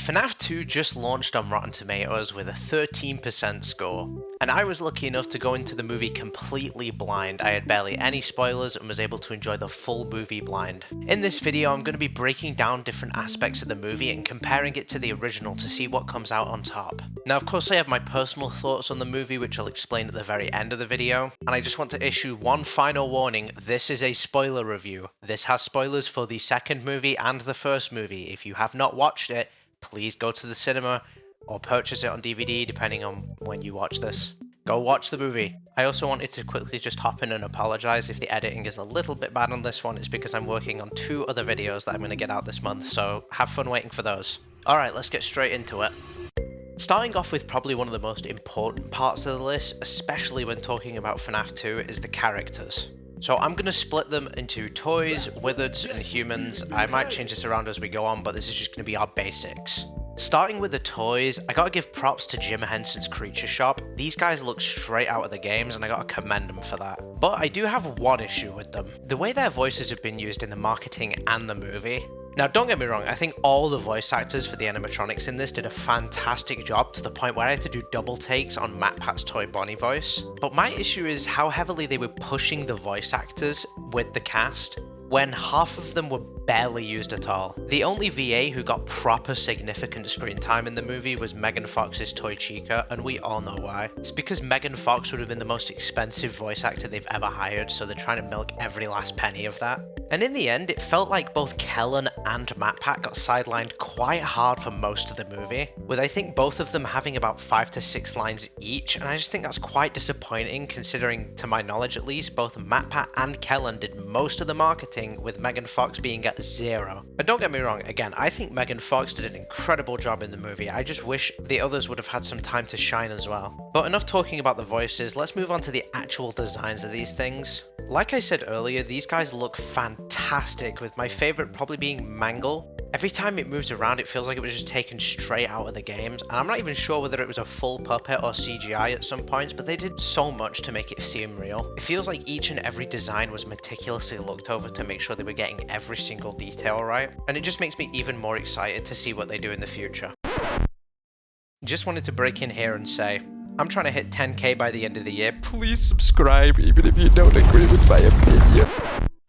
FNAF 2 just launched on Rotten Tomatoes with a 13% score, and I was lucky enough to go into the movie completely blind. I had barely any spoilers and was able to enjoy the full movie blind. In this video, I'm going to be breaking down different aspects of the movie and comparing it to the original to see what comes out on top. Now, of course, I have my personal thoughts on the movie, which I'll explain at the very end of the video, and I just want to issue one final warning: this is a spoiler review. This has spoilers for the second movie and the first movie. If you have not watched it, please go to the cinema or purchase it on DVD depending on when you watch this. Go watch the movie. I also wanted to quickly just hop in and apologize if the editing is a little bit bad on this one. It's because I'm working on 2 other videos that I'm going to get out this month, so have fun waiting for those. Alright, let's get straight into it. Starting off with probably one of the most important parts of the list, especially when talking about FNAF 2, is the characters. So I'm going to split them into toys, wizards, and humans. I might change this around as we go on, but this is just going to be our basics. Starting with the toys, I gotta give props to Jim Henson's Creature Shop. These guys look straight out of the games, and I gotta commend them for that. But I do have one issue with them: the way their voices have been used in the marketing and the movie. Now, don't get me wrong, I think all the voice actors for the animatronics in this did a fantastic job, to the point where I had to do double takes on MatPat's Toy Bonnie voice. But my issue is how heavily they were pushing the voice actors with the cast, when half of them were barely used at all. The only VA who got proper significant screen time in the movie was Megan Fox's Toy Chica, and we all know why. It's because Megan Fox would have been the most expensive voice actor they've ever hired, so they're trying to milk every last penny of that. And in the end, it felt like both Kellen and MatPat got sidelined quite hard for most of the movie, with I think both of them having about 5 to 6 lines each, and I just think that's quite disappointing considering, to my knowledge at least, both MatPat and Kellen did most of the marketing, with Megan Fox being at 0. And don't get me wrong, again, I think Megan Fox did an incredible job in the movie. I just wish the others would have had some time to shine as well. But enough talking about the voices, let's move on to the actual designs of these things. Like I said earlier, these guys look fantastic, with my favorite probably being Mangle. Every time it moves around, it feels like it was just taken straight out of the games, and I'm not even sure whether it was a full puppet or CGI at some points, but they did so much to make it seem real. It feels like each and every design was meticulously looked over to make sure they were getting every single detail right, and it just makes me even more excited to see what they do in the future. Just wanted to break in here and say, I'm trying to hit 10k by the end of the year. Please subscribe, even if you don't agree with my opinion.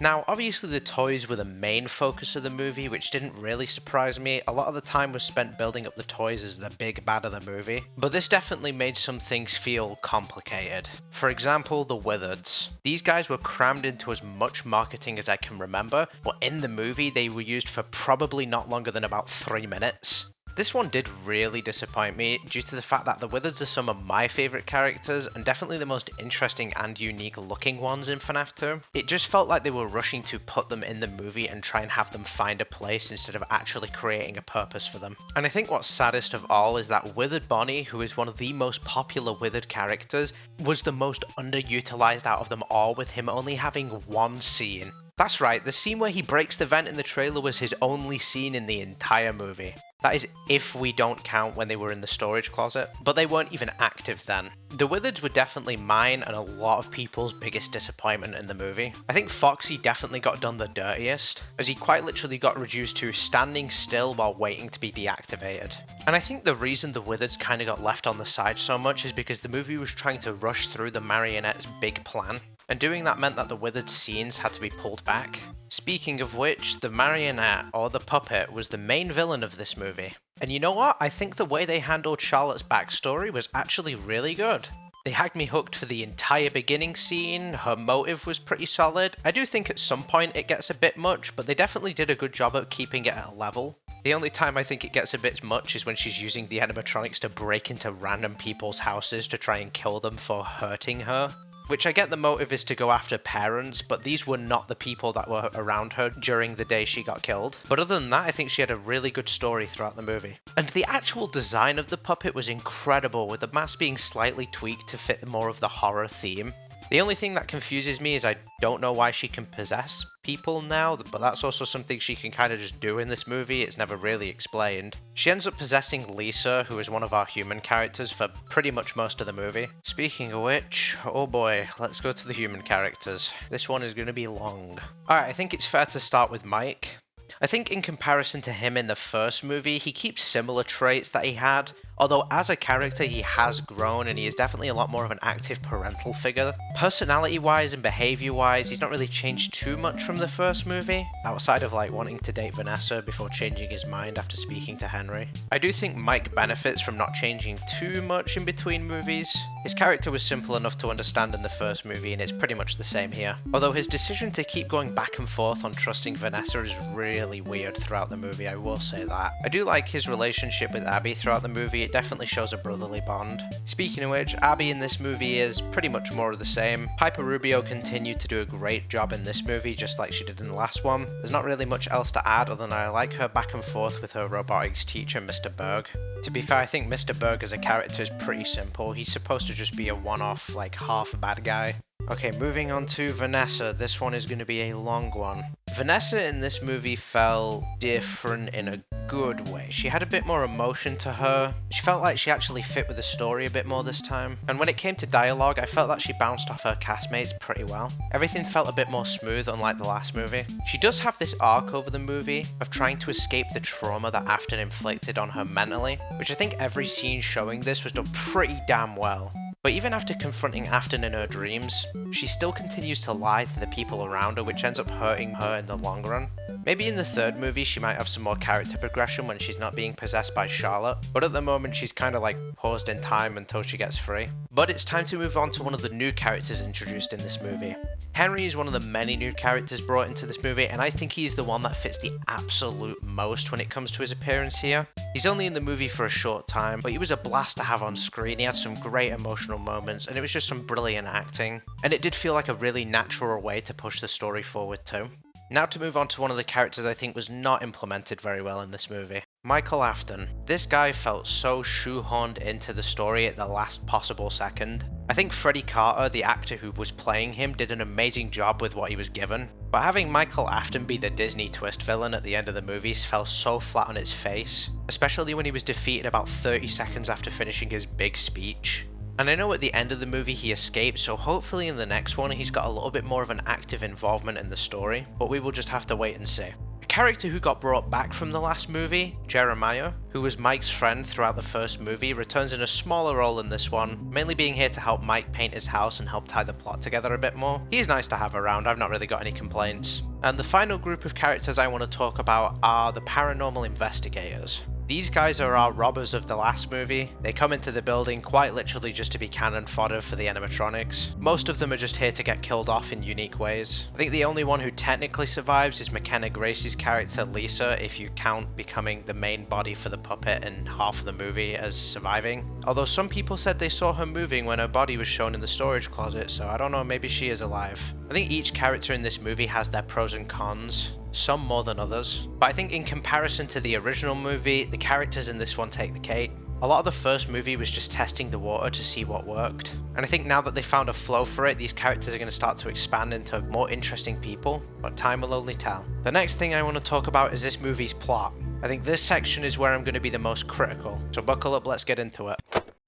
Now, obviously the toys were the main focus of the movie, which didn't really surprise me. A lot of the time was spent building up the toys as the big bad of the movie, but this definitely made some things feel complicated. For example, the wizards. These guys were crammed into as much marketing as I can remember, but in the movie they were used for probably not longer than about 3 minutes. This one did really disappoint me, due to the fact that the wizards are some of my favourite characters, and definitely the most interesting and unique looking ones in FNAF 2. It just felt like they were rushing to put them in the movie and try and have them find a place instead of actually creating a purpose for them. And I think what's saddest of all is that Withered Bonnie, who is one of the most popular Withered characters, was the most underutilized out of them all, with him only having one scene. That's right, the scene where he breaks the vent in the trailer was his only scene in the entire movie. That is if we don't count when they were in the storage closet, but they weren't even active then. The wizards were definitely mine and a lot of people's biggest disappointment in the movie. I think Foxy definitely got done the dirtiest, as he quite literally got reduced to standing still while waiting to be deactivated. And I think the reason the wizards kind of got left on the side so much is because the movie was trying to rush through the marionette's big plan, and doing that meant that the withered scenes had to be pulled back. Speaking of which, the marionette, or the puppet, was the main villain of this movie. And you know what? I think the way they handled Charlotte's backstory was actually really good. They had me hooked for the entire beginning scene, her motive was pretty solid. I do think at some point it gets a bit much, but they definitely did a good job at keeping it at a level. The only time I think it gets a bit much is when she's using the animatronics to break into random people's houses to try and kill them for hurting her. Which I get the motive is to go after parents, but these were not the people that were around her during the day she got killed. But other than that, I think she had a really good story throughout the movie. And the actual design of the puppet was incredible, with the mask being slightly tweaked to fit more of the horror theme. The only thing that confuses me is I don't know why she can possess people now, but that's also something she can kind of just do in this movie. It's never really explained. She ends up possessing Lisa, who is one of our human characters, for pretty much most of the movie. Speaking of which, oh boy, let's go to the human characters. This one is going to be long. Alright, I think it's fair to start with Mike. I think in comparison to him in the first movie, he keeps similar traits that he had, although as a character he has grown and he is definitely a lot more of an active parental figure. Personality-wise and behavior-wise, he's not really changed too much from the first movie, outside of like wanting to date Vanessa before changing his mind after speaking to Henry. I do think Mike benefits from not changing too much in between movies. His character was simple enough to understand in the first movie and it's pretty much the same here. Although his decision to keep going back and forth on trusting Vanessa is really weird throughout the movie, I will say that. I do like his relationship with Abby throughout the movie, it definitely shows a brotherly bond. Speaking of which, Abby in this movie is pretty much more of the same. Piper Rubio continued to do a great job in this movie, just like she did in the last one. There's not really much else to add other than I like her back and forth with her robotics teacher, Mr. Berg. To be fair, I think Mr. Berg as a character is pretty simple. He's supposed to just be a one-off, like half a bad guy. Okay, moving on to Vanessa. This one is going to be a long one. Vanessa in this movie felt different in a good way. She had a bit more emotion to her. She felt like she actually fit with the story a bit more this time. And when it came to dialogue, I felt that she bounced off her castmates pretty well. Everything felt a bit more smooth, unlike the last movie. She does have this arc over the movie of trying to escape the trauma that Afton inflicted on her mentally, which I think every scene showing this was done pretty damn well. But even after confronting Afton in her dreams, she still continues to lie to the people around her, which ends up hurting her in the long run. Maybe in the third movie she might have some more character progression when she's not being possessed by Charlotte, but at the moment she's kind of like paused in time until she gets free. But it's time to move on to one of the new characters introduced in this movie. Henry is one of the many new characters brought into this movie, and I think he's the one that fits the absolute most when it comes to his appearance here. He's only in the movie for a short time, but he was a blast to have on screen. He had some great emotional moments, and it was just some brilliant acting. And it did feel like a really natural way to push the story forward too. Now to move on to one of the characters I think was not implemented very well in this movie. Michael Afton. This guy felt so shoehorned into the story at the last possible second. I think Freddie Carter, the actor who was playing him, did an amazing job with what he was given. But having Michael Afton be the Disney twist villain at the end of the movies fell so flat on its face, especially when he was defeated about 30 seconds after finishing his big speech. And I know at the end of the movie he escaped, so hopefully in the next one he's got a little bit more of an active involvement in the story, but we will just have to wait and see. A character who got brought back from the last movie, Jeremiah, who was Mike's friend throughout the first movie, returns in a smaller role in this one, mainly being here to help Mike paint his house and help tie the plot together a bit more. He's nice to have around, I've not really got any complaints. And the final group of characters I want to talk about are the paranormal investigators. These guys are our robbers of the last movie. They come into the building quite literally just to be cannon fodder for the animatronics. Most of them are just here to get killed off in unique ways. I think the only one who technically survives is McKenna Grace's character Lisa, if you count becoming the main body for the puppet in half of the movie as surviving. Although some people said they saw her moving when her body was shown in the storage closet, so I don't know, maybe she is alive. I think each character in this movie has their pros and cons. Some more than others, but I think in comparison to the original movie, the characters in this one take the cake. A lot of the first movie was just testing the water to see what worked, and I think now that they found a flow for it, these characters are going to start to expand into more interesting people, but time will only tell. The next thing I want to talk about is this movie's plot. I think this section is where I'm going to be the most critical, so buckle up, let's get into it.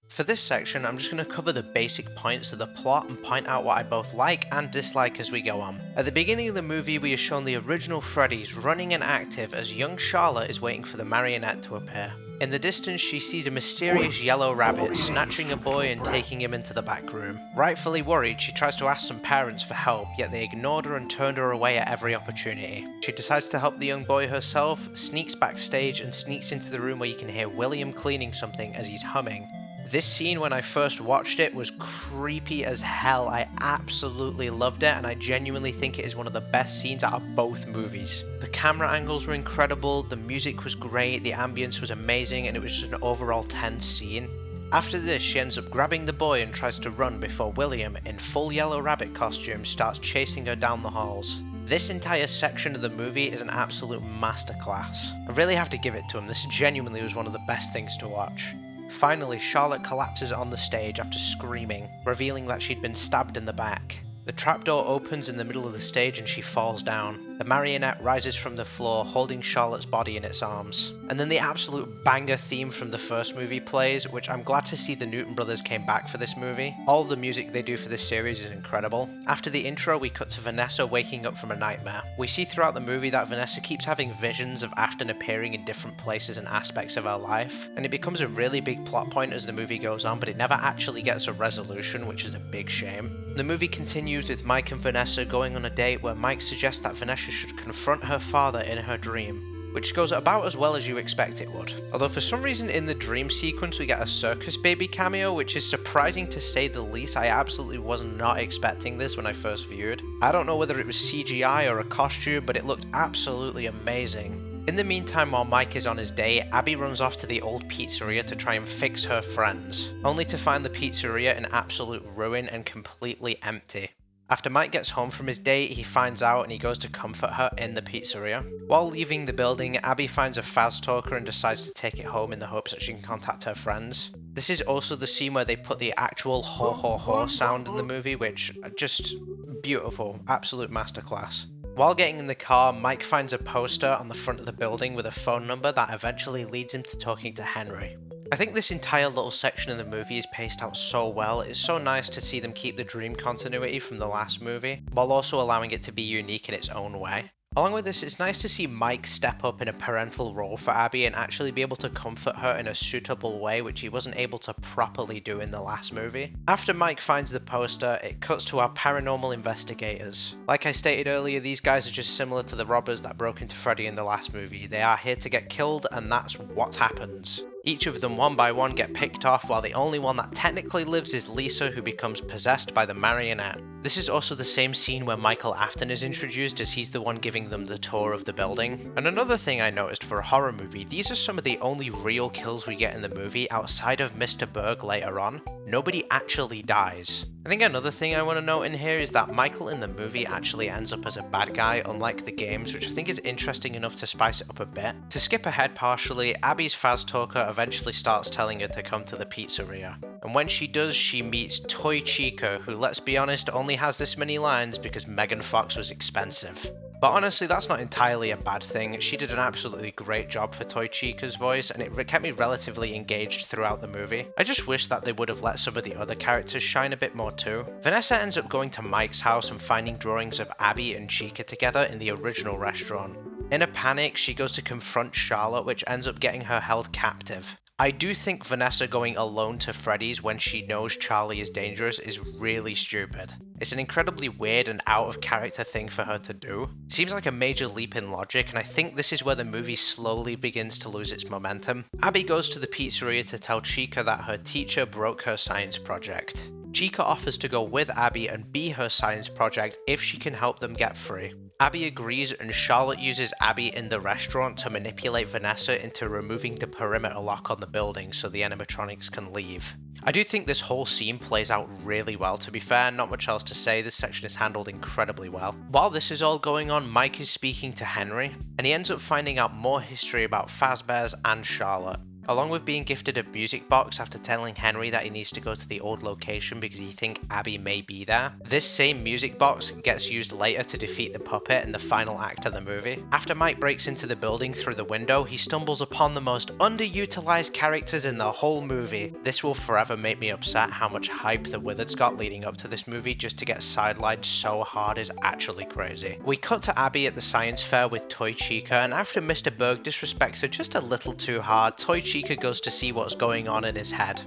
For this section, I'm just going to cover the basic points of the plot and point out what I both like and dislike as we go on. At the beginning of the movie, we are shown the original Freddy's running and active as young Charlotte is waiting for the marionette to appear. In the distance, she sees a mysterious yellow rabbit snatching a boy and taking him into the back room. Rightfully worried, she tries to ask some parents for help, yet they ignored her and turned her away at every opportunity. She decides to help the young boy herself, sneaks backstage and sneaks into the room where you can hear William cleaning something as he's humming. This scene, when I first watched it, was creepy as hell. I absolutely loved it, and I genuinely think it is one of the best scenes out of both movies. The camera angles were incredible, the music was great, the ambience was amazing, and it was just an overall tense scene. After this, she ends up grabbing the boy and tries to run before William, in full yellow rabbit costume, starts chasing her down the halls. This entire section of the movie is an absolute masterclass. I really have to give it to him, this genuinely was one of the best things to watch. Finally, Charlotte collapses on the stage after screaming, revealing that she'd been stabbed in the back. The trapdoor opens in the middle of the stage and she falls down. The marionette rises from the floor, holding Charlotte's body in its arms. And then the absolute banger theme from the first movie plays, which I'm glad to see the Newton brothers came back for this movie. All the music they do for this series is incredible. After the intro, we cut to Vanessa waking up from a nightmare. We see throughout the movie that Vanessa keeps having visions of Afton appearing in different places and aspects of her life, and it becomes a really big plot point as the movie goes on, but it never actually gets a resolution, which is a big shame. The movie continues with Mike and Vanessa going on a date where Mike suggests that Vanessa should confront her father in her dream, which goes about as well as you expect it would. Although for some reason in the dream sequence we get a circus baby cameo, which is surprising to say the least. I absolutely was not expecting this when I first viewed. I don't know whether it was CGI or a costume, but it looked absolutely amazing. In the meantime, while Mike is on his date, Abby runs off to the old pizzeria to try and fix her friends, only to find the pizzeria in absolute ruin and completely empty. After Mike gets home from his date, he finds out and he goes to comfort her in the pizzeria. While leaving the building, Abby finds a Faz talker and decides to take it home in the hopes that she can contact her friends. This is also the scene where they put the actual ho ho ho sound in the movie, which just beautiful, absolute masterclass. While getting in the car, Mike finds a poster on the front of the building with a phone number that eventually leads him to talking to Henry. I think this entire little section of the movie is paced out so well. It's so nice to see them keep the dream continuity from the last movie, while also allowing it to be unique in its own way. Along with this, it's nice to see Mike step up in a parental role for Abby and actually be able to comfort her in a suitable way, which he wasn't able to properly do in the last movie. After Mike finds the poster, it cuts to our paranormal investigators. Like I stated earlier, these guys are just similar to the robbers that broke into Freddy in the last movie. They are here to get killed, and that's what happens. Each of them one by one get picked off, while the only one that technically lives is Lisa, who becomes possessed by the marionette. This is also the same scene where Michael Afton is introduced, as he's the one giving them the tour of the building. And another thing I noticed for a horror movie, these are some of the only real kills we get in the movie outside of Mr. Berg later on. Nobody actually dies. I think another thing I want to note in here is that Michael in the movie actually ends up as a bad guy, unlike the games, which I think is interesting enough to spice it up a bit. To skip ahead partially, Abby's Faz talker eventually starts telling her to come to the pizzeria. And when she does, she meets Toy Chica, who, let's be honest, only has this many lines because Megan Fox was expensive. But honestly, that's not entirely a bad thing. She did an absolutely great job for Toy Chica's voice, and it kept me relatively engaged throughout the movie. I just wish that they would have let some of the other characters shine a bit more too. Vanessa ends up going to Mike's house and finding drawings of Abby and Chica together in the original restaurant. In a panic, she goes to confront Charlotte, which ends up getting her held captive. I do think Vanessa going alone to Freddy's when she knows Charlie is dangerous is really stupid. It's an incredibly weird and out of character thing for her to do. It seems like a major leap in logic, and I think this is where the movie slowly begins to lose its momentum. Abby goes to the pizzeria to tell Chica that her teacher broke her science project. Chica offers to go with Abby and be her science project if she can help them get free. Abby agrees, and Charlotte uses Abby in the restaurant to manipulate Vanessa into removing the perimeter lock on the building so the animatronics can leave. I do think this whole scene plays out really well, to be fair, not much else to say. This section is handled incredibly well. While this is all going on, Mike is speaking to Henry, and he ends up finding out more history about Fazbear's and Charlotte. Along with being gifted a music box after telling Henry that he needs to go to the old location because he thinks Abby may be there, this same music box gets used later to defeat the puppet in the final act of the movie. After Mike breaks into the building through the window, he stumbles upon the most underutilized characters in the whole movie. This will forever make me upset. How much hype the Wizards got leading up to this movie just to get sidelined so hard is actually crazy. We cut to Abby at the science fair with Toy Chica, and after Mr. Berg disrespects her just a little too hard, Toy Chica goes to see what's going on in his head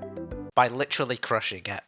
by literally crushing it.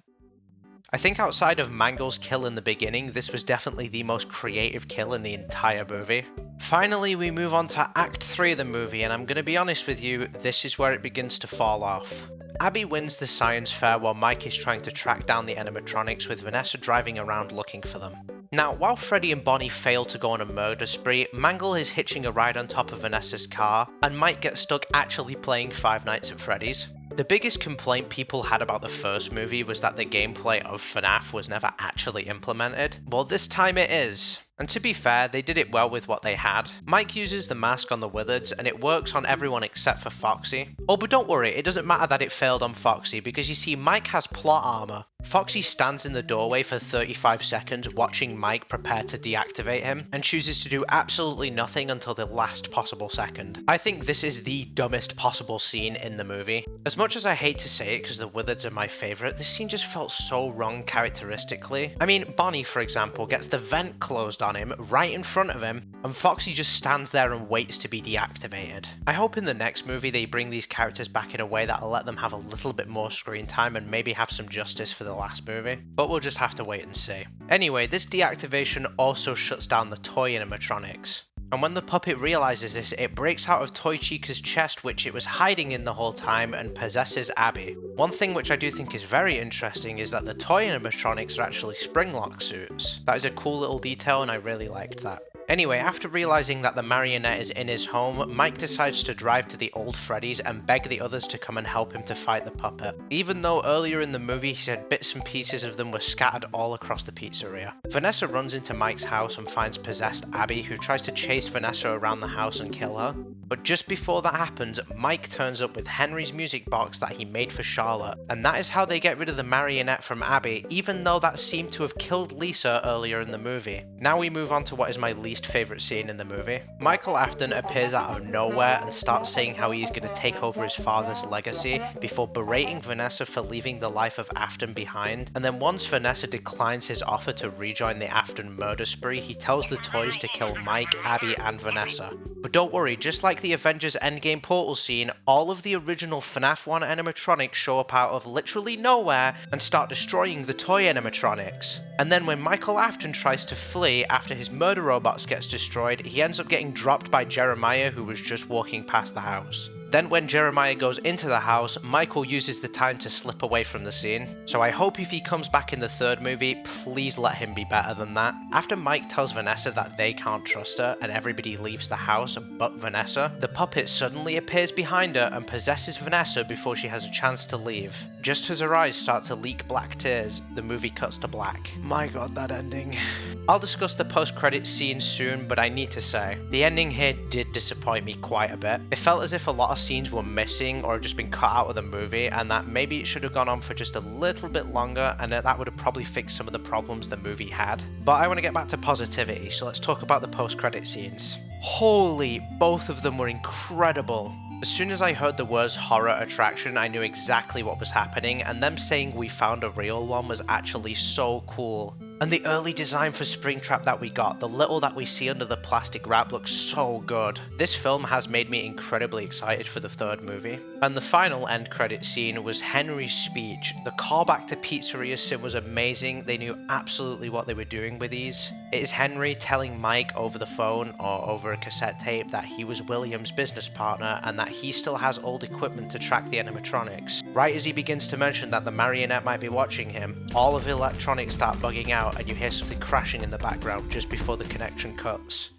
I think outside of Mangle's kill in the beginning, this was definitely the most creative kill in the entire movie. Finally, we move on to Act 3 of the movie, and I'm gonna be honest with you, this is where it begins to fall off. Abby wins the science fair while Mike is trying to track down the animatronics, with Vanessa driving around looking for them. Now, while Freddy and Bonnie fail to go on a murder spree, Mangle is hitching a ride on top of Vanessa's car, and Mike gets stuck actually playing Five Nights at Freddy's. The biggest complaint people had about the first movie was that the gameplay of FNAF was never actually implemented. Well, this time it is. And to be fair, they did it well with what they had. Mike uses the mask on the Wizards and it works on everyone except for Foxy. Oh, but don't worry, it doesn't matter that it failed on Foxy because you see Mike has plot armor. Foxy stands in the doorway for 35 seconds watching Mike prepare to deactivate him and chooses to do absolutely nothing until the last possible second. I think this is the dumbest possible scene in the movie. As much as I hate to say it because the Wizards are my favourite, this scene just felt so wrong characteristically. I mean, Bonnie, for example, gets the vent closed on him right in front of him, and Foxy just stands there and waits to be deactivated. I hope in the next movie they bring these characters back in a way that'll let them have a little bit more screen time and maybe have some justice for the last movie, but we'll just have to wait and see. Anyway, this deactivation also shuts down the toy animatronics. And when the puppet realizes this, it breaks out of Toy Chica's chest, which it was hiding in the whole time, and possesses Abby. One thing which I do think is very interesting is that the toy animatronics are actually springlock suits. That is a cool little detail and I really liked that. Anyway, after realizing that the marionette is in his home, Mike decides to drive to the old Freddy's and beg the others to come and help him to fight the puppet. Even though earlier in the movie he said bits and pieces of them were scattered all across the pizzeria. Vanessa runs into Mike's house and finds possessed Abby, who tries to chase Vanessa around the house and kill her. But just before that happens, Mike turns up with Henry's music box that he made for Charlotte, and that is how they get rid of the marionette from Abby, even though that seemed to have killed Lisa earlier in the movie. Now we move on to what is my least favourite scene in the movie. Michael Afton appears out of nowhere and starts saying how he's going to take over his father's legacy before berating Vanessa for leaving the life of Afton behind, and then once Vanessa declines his offer to rejoin the Afton murder spree, he tells the toys to kill Mike, Abby and Vanessa. But don't worry, just like the Avengers Endgame portal scene, all of the original FNAF 1 animatronics show up out of literally nowhere and start destroying the toy animatronics. And then when Michael Afton tries to flee after his murder robots gets destroyed, he ends up getting dropped by Jeremiah, who was just walking past the house. Then when Jeremiah goes into the house, Michael uses the time to slip away from the scene. So I hope if he comes back in the third movie, please let him be better than that. After Mike tells Vanessa that they can't trust her and everybody leaves the house but Vanessa, the puppet suddenly appears behind her and possesses Vanessa before she has a chance to leave. Just as her eyes start to leak black tears, the movie cuts to black. My god, that ending. I'll discuss the post-credits scene soon, but I need to say, the ending here did disappoint me quite a bit. It felt as if a lot of scenes were missing or had just been cut out of the movie, and that maybe it should have gone on for just a little bit longer, and that would have probably fixed some of the problems the movie had. But I want to get back to positivity, so let's talk about the post-credit scenes. Holy, both of them were incredible. As soon as I heard the words horror attraction, I knew exactly what was happening, and them saying we found a real one was actually so cool. And the early design for Springtrap that we got, the little that we see under the plastic wrap, looks so good. This film has made me incredibly excited for the third movie. And the final end credit scene was Henry's speech. The callback to Pizzeria Sim was amazing. They knew absolutely what they were doing with these. It is Henry telling Mike over the phone or over a cassette tape that he was William's business partner and that he still has old equipment to track the animatronics. Right as he begins to mention that the marionette might be watching him, all of the electronics start bugging out and you hear something crashing in the background just before the connection cuts.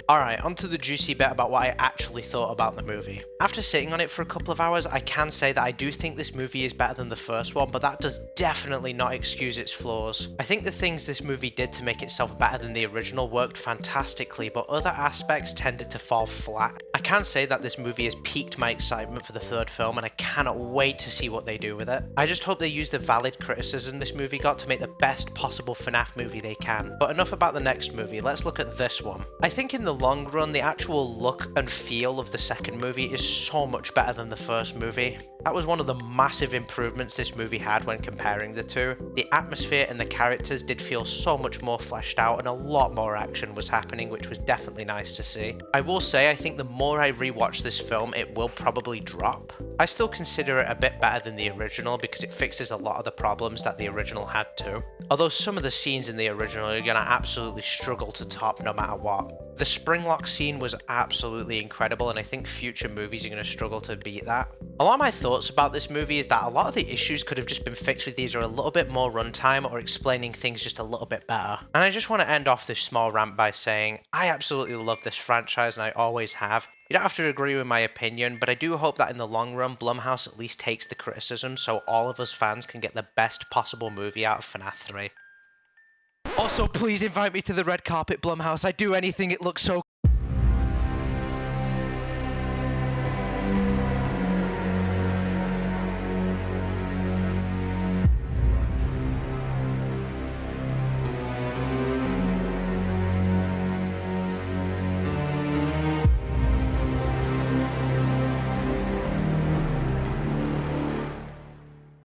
Alright, onto the juicy bit about what I actually thought about the movie. After sitting on it for a couple of hours, I can say that I do think this movie is better than the first one, but that does definitely not excuse its flaws. I think the things this movie did to make itself better than the original worked fantastically, but other aspects tended to fall flat. I can say that this movie has piqued my excitement for the third film, and I cannot wait to see what they do with it. I just hope they use the valid criticism this movie got to make the best possible FNAF movie they can. But enough about the next movie, let's look at this one. I think in the long run, the actual look and feel of the second movie is so much better than the first movie. That was one of the massive improvements this movie had when comparing the two. The atmosphere and the characters did feel so much more fleshed out and a lot more action was happening, which was definitely nice to see. I will say I think the more I rewatch this film, it will probably drop. I still consider it a bit better than the original because it fixes a lot of the problems that the original had too. Although some of the scenes in the original are going to absolutely struggle to top no matter what. The Springlock scene was absolutely incredible, and I think future movies are going to struggle to beat that. A lot of my thoughts about this movie is that a lot of the issues could have just been fixed with either a little bit more runtime or explaining things just a little bit better. And I just want to end off this small rant by saying, I absolutely love this franchise and I always have. You don't have to agree with my opinion, but I do hope that in the long run, Blumhouse at least takes the criticism so all of us fans can get the best possible movie out of FNAF 3. Also, please invite me to the red carpet, Blumhouse. I'd do anything. It looks so